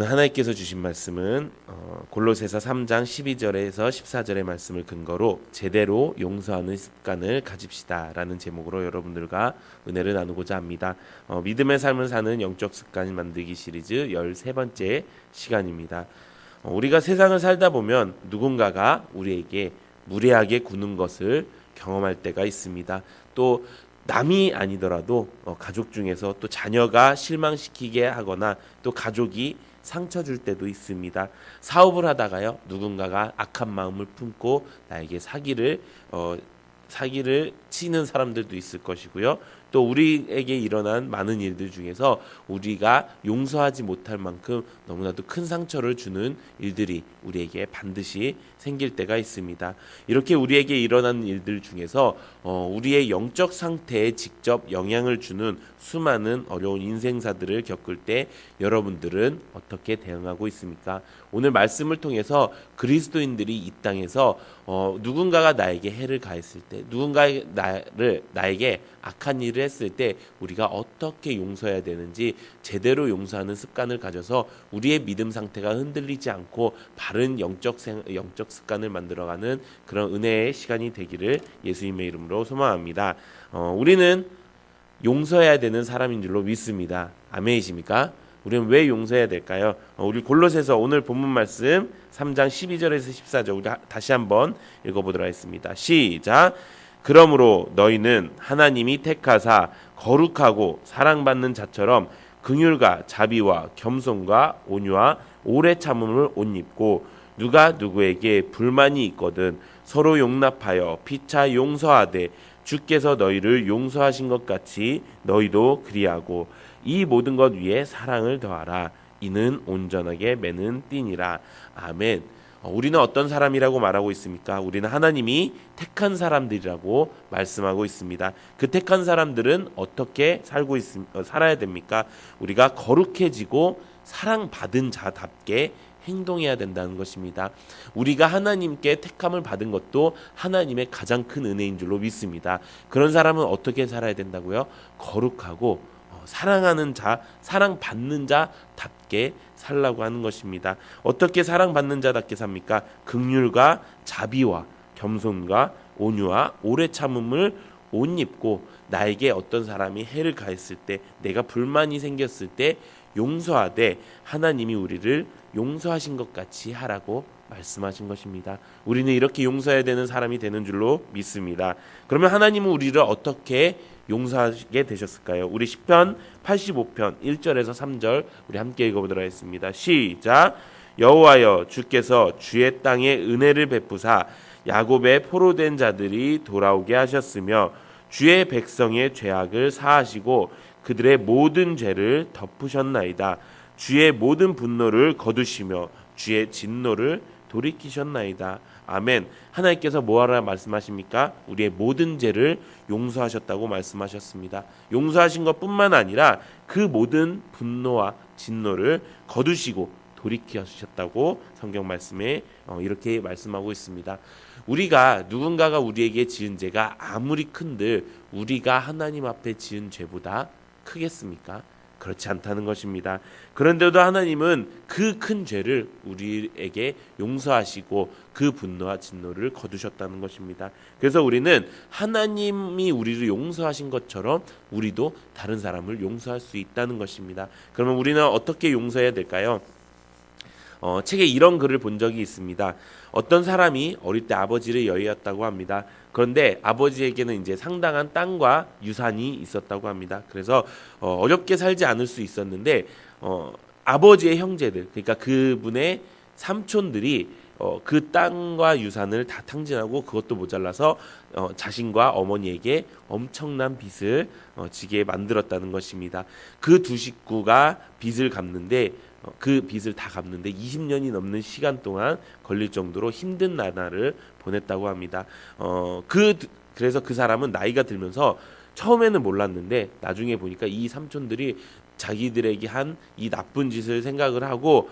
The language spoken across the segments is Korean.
하나님께서 주신 말씀은 골로새서 3장 12절에서 14절의 말씀을 근거로 제대로 용서하는 습관을 가집시다라는 제목으로 여러분들과 은혜를 나누고자 합니다. 믿음의 삶을 사는 영적 습관 만들기 시리즈 13번째 시간입니다. 우리가 세상을 살다 보면 누군가가 우리에게 무례하게 구는 것을 경험할 때가 있습니다. 또 남이 아니더라도 가족 중에서 또 자녀가 실망시키게 하거나 또 가족이 상처 줄 때도 있습니다. 사업을 하다가요, 누군가가 악한 마음을 품고 나에게 사기를 치는 사람들도 있을 것이고요. 또 우리에게 일어난 많은 일들 중에서 우리가 용서하지 못할 만큼 너무나도 큰 상처를 주는 일들이 우리에게 반드시 생길 때가 있습니다. 이렇게 우리에게 일어나는 일들 중에서 우리의 영적 상태에 직접 영향을 주는 수많은 어려운 인생사들을 겪을 때 여러분들은 어떻게 대응하고 있습니까? 오늘 말씀을 통해서 그리스도인들이 이 땅에서 누군가가 나에게 해를 가했을 때, 누군가가 나에게 악한 일을 했을 때 우리가 어떻게 용서해야 되는지 제대로 용서하는 습관을 가져서 우리의 믿음 상태가 흔들리지 않고 바른 영적 습관을 만들어가는 그런 은혜의 시간이 되기를 예수님의 이름으로 소망합니다. 우리는 용서해야 되는 사람인 줄로 믿습니다. 아멘이십니까? 우리는 왜 용서해야 될까요? 우리 골로새서 오늘 본문 말씀 3장 12절에서 14절 우리 다시 한번 읽어보도록 하겠습니다. 시작! 그러므로 너희는 하나님이 택하사 거룩하고 사랑받는 자처럼 긍휼과 자비와 겸손과 온유와 오래 참음을 옷 입고 누가 누구에게 불만이 있거든 서로 용납하여 피차 용서하되 주께서 너희를 용서하신 것 같이 너희도 그리하고 이 모든 것 위에 사랑을 더하라. 이는 온전하게 매는 띠니라. 아멘. 우리는 어떤 사람이라고 말하고 있습니까? 우리는 하나님이 택한 사람들이라고 말씀하고 있습니다. 그 택한 사람들은 어떻게 살아야 됩니까? 우리가 거룩해지고 사랑받은 자답게 행동해야 된다는 것입니다. 우리가 하나님께 택함을 받은 것도 하나님의 가장 큰 은혜인 줄로 믿습니다. 그런 사람은 어떻게 살아야 된다고요? 거룩하고 사랑하는 자, 사랑받는 자답게 살라고 하는 것입니다. 어떻게 사랑받는 자답게 삽니까? 긍휼과 자비와 겸손과 온유와 오래 참음을 옷 입고 나에게 어떤 사람이 해를 가했을 때, 내가 불만이 생겼을 때 용서하되 하나님이 우리를 용서하신 것 같이 하라고 말씀하신 것입니다. 우리는 이렇게 용서해야 되는 사람이 되는 줄로 믿습니다. 그러면 하나님은 우리를 어떻게 용서하게 되셨을까요? 우리 시편 85편 1절에서 3절 우리 함께 읽어보도록 하겠습니다. 시작! 여호와여 주께서 주의 땅에 은혜를 베푸사 야곱의 포로된 자들이 돌아오게 하셨으며 주의 백성의 죄악을 사하시고 그들의 모든 죄를 덮으셨나이다. 주의 모든 분노를 거두시며 주의 진노를 돌이키셨나이다. 아멘. 하나님께서 뭐하라 말씀하십니까? 우리의 모든 죄를 용서하셨다고 말씀하셨습니다. 용서하신 것뿐만 아니라 그 모든 분노와 진노를 거두시고 돌이키셨다고 성경 말씀에 이렇게 말씀하고 있습니다. 우리가 누군가가 우리에게 지은 죄가 아무리 큰들 우리가 하나님 앞에 지은 죄보다 크겠습니까? 그렇지 않다는 것입니다. 그런데도 하나님은 그 큰 죄를 우리에게 용서하시고 그 분노와 진노를 거두셨다는 것입니다. 그래서 우리는 하나님이 우리를 용서하신 것처럼 우리도 다른 사람을 용서할 수 있다는 것입니다. 그러면 우리는 어떻게 용서해야 될까요? 책에 이런 글을 본 적이 있습니다. 어떤 사람이 어릴 때 아버지를 여의었다고 합니다. 그런데 아버지에게는 이제 상당한 땅과 유산이 있었다고 합니다. 그래서 어렵게 살지 않을 수 있었는데 아버지의 형제들, 그러니까 그분의 삼촌들이 그 땅과 유산을 다 탕진하고 그것도 모자라서 자신과 어머니에게 엄청난 빚을 지게 만들었다는 것입니다. 그 두 식구가 빚을 갚는데 그 빚을 다 갚는데 20년이 넘는 시간 동안 걸릴 정도로 힘든 나날을 보냈다고 합니다. 그래서 그 사람은 나이가 들면서 처음에는 몰랐는데 나중에 보니까 이 삼촌들이 자기들에게 한 이 나쁜 짓을 생각을 하고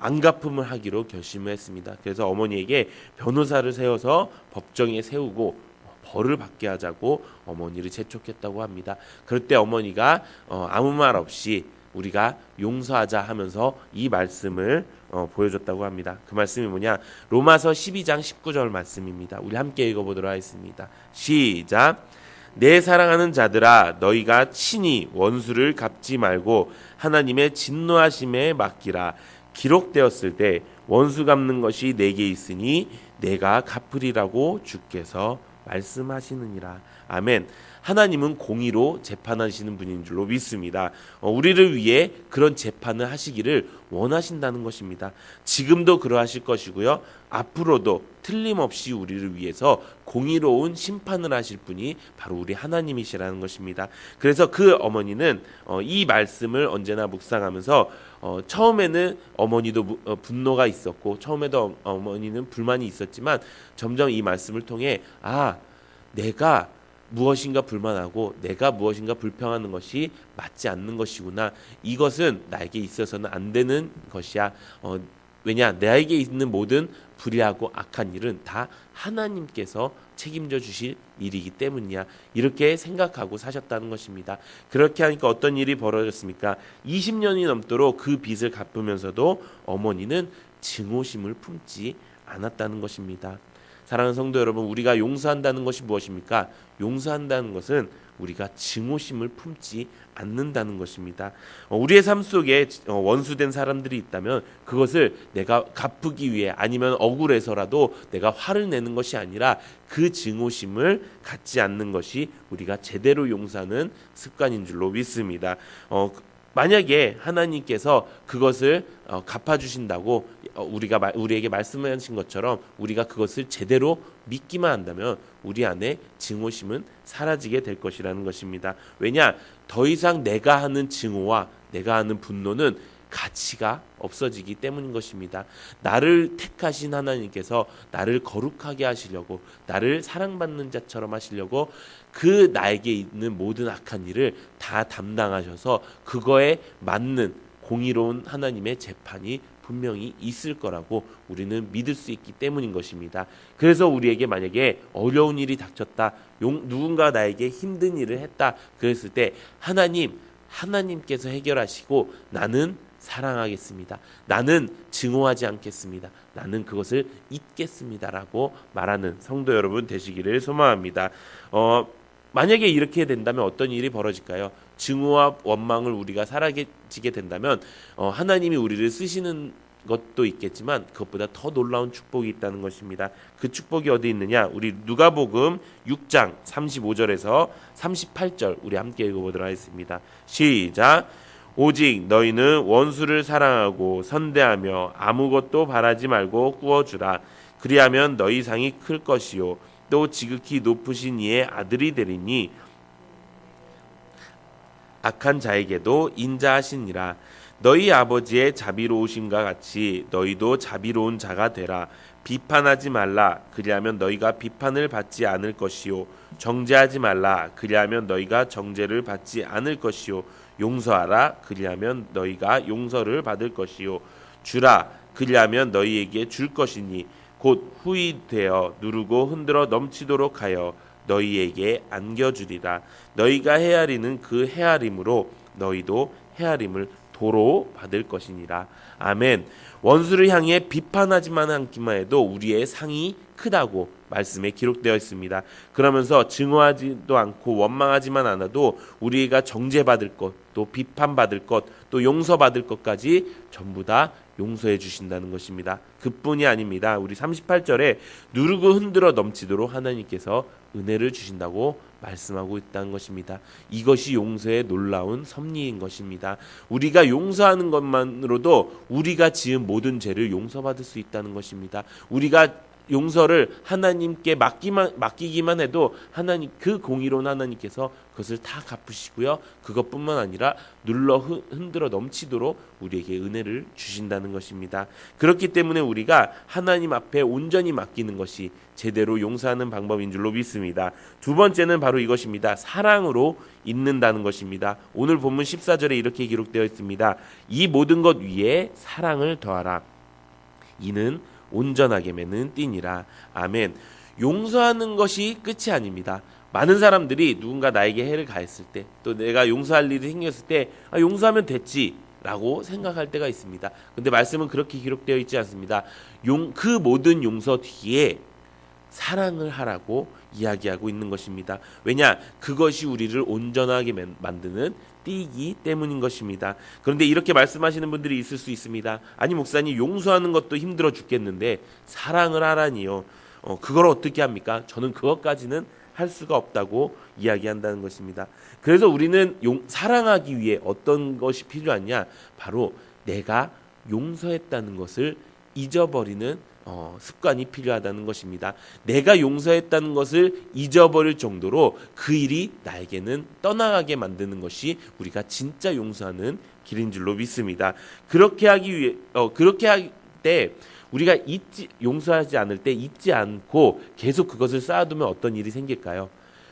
안갚음을 하기로 결심을 했습니다. 그래서 어머니에게 변호사를 세워서 법정에 세우고 벌을 받게 하자고 어머니를 재촉했다고 합니다. 그럴 때 어머니가 아무 말 없이 우리가 용서하자 하면서 이 말씀을 보여줬다고 합니다. 그 말씀이 뭐냐? 로마서 12장 19절 말씀입니다. 우리 함께 읽어보도록 하겠습니다. 시작. 내 사랑하는 자들아, 너희가 친히 원수를 갚지 말고 하나님의 진노하심에 맡기라. 기록되었을 때 원수 갚는 것이 내게 있으니 내가 갚으리라고 주께서 말씀하시느니라. 아멘. 하나님은 공의로 재판하시는 분인 줄로 믿습니다. 우리를 위해 그런 재판을 하시기를 원하신다는 것입니다. 지금도 그러하실 것이고요. 앞으로도 틀림없이 우리를 위해서 공의로운 심판을 하실 분이 바로 우리 하나님이시라는 것입니다. 그래서 그 어머니는 이 말씀을 언제나 묵상하면서 처음에는 어머니도 분노가 있었고 처음에도 어머니는 불만이 있었지만 점점 이 말씀을 통해 내가 무엇인가 불만하고 내가 무엇인가 불평하는 것이 맞지 않는 것이구나. 이것은 나에게 있어서는 안 되는 것이야. 왜냐? 나에게 있는 모든 불의하고 악한 일은 다 하나님께서 책임져 주실 일이기 때문이야. 이렇게 생각하고 사셨다는 것입니다. 그렇게 하니까 어떤 일이 벌어졌습니까? 20년이 넘도록 그 빚을 갚으면서도 어머니는 증오심을 품지 않았다는 것입니다. 사랑하는 성도 여러분, 우리가 용서한다는 것이 무엇입니까? 용서한다는 것은 우리가 증오심을 품지 않는다는 것입니다. 우리의 삶 속에 원수된 사람들이 있다면 그것을 내가 갚기 위해 아니면 억울해서라도 내가 화를 내는 것이 아니라 그 증오심을 갖지 않는 것이 우리가 제대로 용서하는 습관인 줄로 믿습니다. 만약에 하나님께서 그것을 갚아주신다고 우리에게 말씀하신 것처럼 우리가 그것을 제대로 믿기만 한다면 우리 안에 증오심은 사라지게 될 것이라는 것입니다. 왜냐? 더 이상 내가 하는 증오와 내가 하는 분노는 가치가 없어지기 때문인 것입니다. 나를 택하신 하나님께서 나를 거룩하게 하시려고, 나를 사랑받는 자처럼 하시려고 그 나에게 있는 모든 악한 일을 다 담당하셔서 그거에 맞는 공의로운 하나님의 재판이 분명히 있을 거라고 우리는 믿을 수 있기 때문인 것입니다. 그래서 우리에게 만약에 어려운 일이 닥쳤다, 누군가 나에게 힘든 일을 했다 그랬을 때 하나님께서 해결하시고 나는 사랑하겠습니다. 나는 증오하지 않겠습니다. 나는 그것을 잊겠습니다라고 말하는 성도 여러분 되시기를 소망합니다. 만약에 이렇게 된다면 어떤 일이 벌어질까요? 증오와 원망을 우리가 사라지게 된다면 하나님이 우리를 쓰시는 것도 있겠지만 그것보다 더 놀라운 축복이 있다는 것입니다. 그 축복이 어디 있느냐? 우리 누가복음 6장 35절에서 38절 우리 함께 읽어보도록 하겠습니다. 시작. 오직 너희는 원수를 사랑하고 선대하며 아무것도 바라지 말고 구워주라. 그리하면 너희 상이 클 것이요 또 지극히 높으신 이의 아들이 되리니 악한 자에게도 인자하시니라. 너희 아버지의 자비로우심과 같이 너희도 자비로운 자가 되라. 비판하지 말라. 그리하면 너희가 비판을 받지 않을 것이요 정죄하지 말라. 그리하면 너희가 정죄를 받지 않을 것이요 용서하라. 그리하면 너희가 용서를 받을 것이요 주라. 그리하면 너희에게 줄 것이니 곧 후히 되어 누르고 흔들어 넘치도록 하여 너희에게 안겨주리라. 너희가 헤아리는 그 헤아림으로 너희도 헤아림을 도로 받을 것이니라. 아멘. 원수를 향해 비판하지만 않기만 해도 우리의 상이 크다고 말씀에 기록되어 있습니다. 그러면서 증오하지도 않고 원망하지만 않아도 우리가 정죄받을 것, 또 비판받을 것, 또 용서받을 것까지 전부 다 용서해 주신다는 것입니다. 그뿐이 아닙니다. 우리 38절에 누르고 흔들어 넘치도록 하나님께서 은혜를 주신다고 말씀하고 있다는 것입니다. 이것이 용서의 놀라운 섭리인 것입니다. 우리가 용서하는 것만으로도 우리가 지은 모든 죄를 용서받을 수 있다는 것입니다. 우리가 용서를 하나님께 맡기기만 해도 하나님 그 공의로운 하나님께서 그것을 다 갚으시고요. 그것뿐만 아니라 눌러 흔들어 넘치도록 우리에게 은혜를 주신다는 것입니다. 그렇기 때문에 우리가 하나님 앞에 온전히 맡기는 것이 제대로 용서하는 방법인 줄로 믿습니다. 두 번째는 바로 이것입니다. 사랑으로 잊는다는 것입니다. 오늘 본문 14절에 이렇게 기록되어 있습니다. 이 모든 것 위에 사랑을 더하라. 이는 온전하게 맺는 띠니라. 아멘. 용서하는 것이 끝이 아닙니다. 많은 사람들이 누군가 나에게 해를 가했을 때, 또 내가 용서할 일이 생겼을 때 용서하면 됐지 라고 생각할 때가 있습니다. 근데 말씀은 그렇게 기록되어 있지 않습니다. 그 모든 용서 뒤에 사랑을 하라고 이야기하고 있는 것입니다. 왜냐? 그것이 우리를 온전하게 만드는 띠이기 때문인 것입니다. 그런데 이렇게 말씀하시는 분들이 있을 수 있습니다. 아니 목사님, 용서하는 것도 힘들어 죽겠는데 사랑을 하라니요. 그걸 어떻게 합니까? 저는 그것까지는 할 수가 없다고 이야기한다는 것입니다. 그래서 우리는 사랑하기 위해 어떤 것이 필요하냐? 바로 내가 용서했다는 것을 잊어버리는 습관이 필요하다는 것입니다. 내가 용서했다는 것을 잊어버릴 정도로 그 일이 나에게는 떠나가게 만드는 것이 우리가 진짜 용서하는 길인 줄로 믿습니다. 그렇게 할 때 우리가 용서하지 않을 때 잊지 않고 계속 그것을 쌓아두면 어떤 일이 생길까요?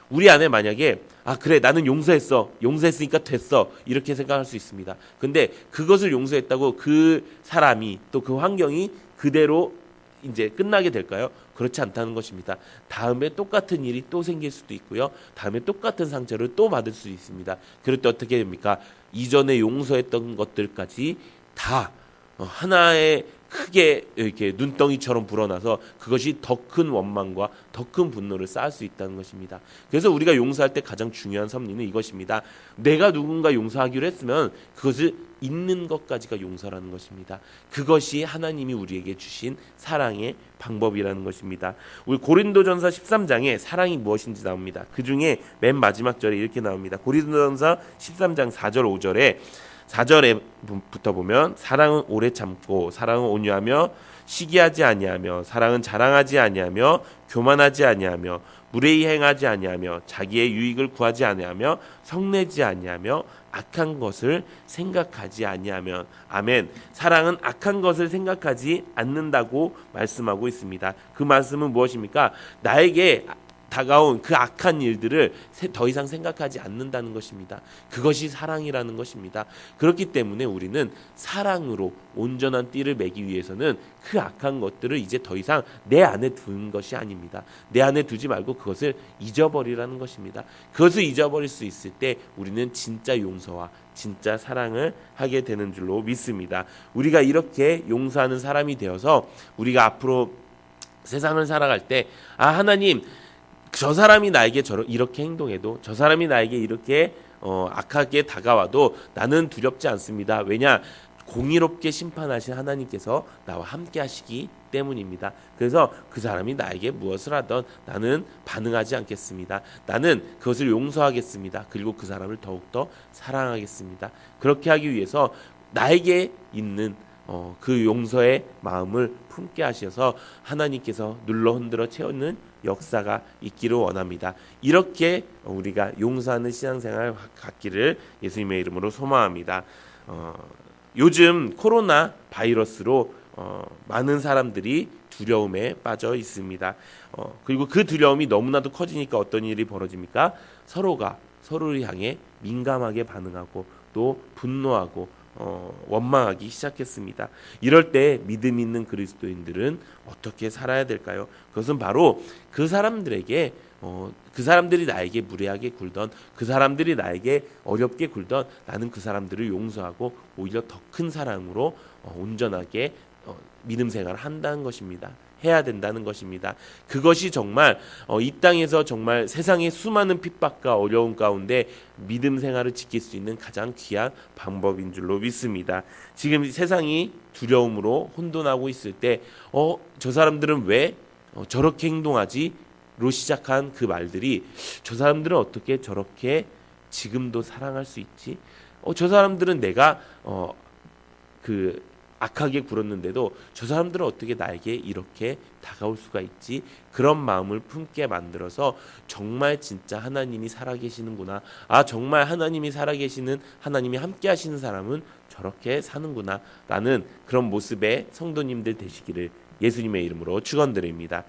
우리 안에 만약에 그래 나는 용서했으니까 됐어 이렇게 생각할 수 있습니다. 근데 그것을 용서했다고 그 사람이 또 그 환경이 그대로 이제 끝나게 될까요? 그렇지 않다는 것입니다. 다음에 똑같은 일이 또 생길 수도 있고요. 다음에 똑같은 상처를 또 받을 수 있습니다. 그럴 때 어떻게 됩니까? 이전에 용서했던 것들까지 다 하나의 크게 이렇게 눈덩이처럼 불어나서 그것이 더 큰 원망과 더 큰 분노를 쌓을 수 있다는 것입니다. 그래서 우리가 용서할 때 가장 중요한 섭리는 이것입니다. 내가 누군가 용서하기로 했으면 그것을 잊는 것까지가 용서라는 것입니다. 그것이 하나님이 우리에게 주신 사랑의 방법이라는 것입니다. 우리 고린도전서 13장에 사랑이 무엇인지 나옵니다. 그 중에 맨 마지막 절에 이렇게 나옵니다. 고린도전서 13장 4절 5절에 4절에부터 보면 사랑은 오래 참고 사랑은 온유하며 시기하지 아니하며 사랑은 자랑하지 아니하며 교만하지 아니하며 무례히 행하지 아니하며 자기의 유익을 구하지 아니하며 성내지 아니하며 악한 것을 생각하지 아니하며 아멘. 사랑은 악한 것을 생각하지 않는다고 말씀하고 있습니다. 그 말씀은 무엇입니까? 나에게 다가온 그 악한 일들을 더 이상 생각하지 않는다는 것입니다. 그것이 사랑이라는 것입니다. 그렇기 때문에 우리는 사랑으로 온전한 띠를 매기 위해서는 그 악한 것들을 이제 더 이상 내 안에 두는 것이 아닙니다. 내 안에 두지 말고 그것을 잊어버리라는 것입니다. 그것을 잊어버릴 수 있을 때 우리는 진짜 용서와 진짜 사랑을 하게 되는 줄로 믿습니다. 우리가 이렇게 용서하는 사람이 되어서 우리가 앞으로 세상을 살아갈 때 하나님, 저 사람이 나에게 이렇게 행동해도, 저 사람이 나에게 이렇게 악하게 다가와도 나는 두렵지 않습니다. 왜냐? 공의롭게 심판하신 하나님께서 나와 함께 하시기 때문입니다. 그래서 그 사람이 나에게 무엇을 하던 나는 반응하지 않겠습니다. 나는 그것을 용서하겠습니다. 그리고 그 사람을 더욱더 사랑하겠습니다. 그렇게 하기 위해서 나에게 있는 그 용서의 마음을 품게 하셔서 하나님께서 눌러 흔들어 채우는 역사가 있기를 원합니다. 이렇게 우리가 용서하는 신앙생활 갖기를 예수님의 이름으로 소망합니다. 요즘 코로나 바이러스로 많은 사람들이 두려움에 빠져 있습니다. 그리고 그 두려움이 너무나도 커지니까 어떤 일이 벌어집니까? 서로가 서로를 향해 민감하게 반응하고 또 분노하고 원망하기 시작했습니다. 이럴 때 믿음 있는 그리스도인들은 어떻게 살아야 될까요? 그것은 바로 그 사람들에게 그 사람들이 나에게 무례하게 굴던, 그 사람들이 나에게 어렵게 굴던, 나는 그 사람들을 용서하고 오히려 더 큰 사랑으로 온전하게 믿음 생활을 한다는 것입니다. 해야 된다는 것입니다. 그것이 정말 이 땅에서 정말 세상의 수많은 핍박과 어려움 가운데 믿음 생활을 지킬 수 있는 가장 귀한 방법인 줄로 믿습니다. 지금 세상이 두려움으로 혼돈하고 있을 때 저 사람들은 왜 저렇게 행동하지? 로 시작한 그 말들이 저 사람들은 어떻게 저렇게 지금도 사랑할 수 있지? 저 사람들은 내가 그 악하게 굴었는데도 저 사람들은 어떻게 나에게 이렇게 다가올 수가 있지? 그런 마음을 품게 만들어서 정말 진짜 하나님이 살아계시는구나. 정말 하나님이 살아계시는, 하나님이 함께 하시는 사람은 저렇게 사는구나 라는 그런 모습의 성도님들 되시기를 예수님의 이름으로 축원드립니다.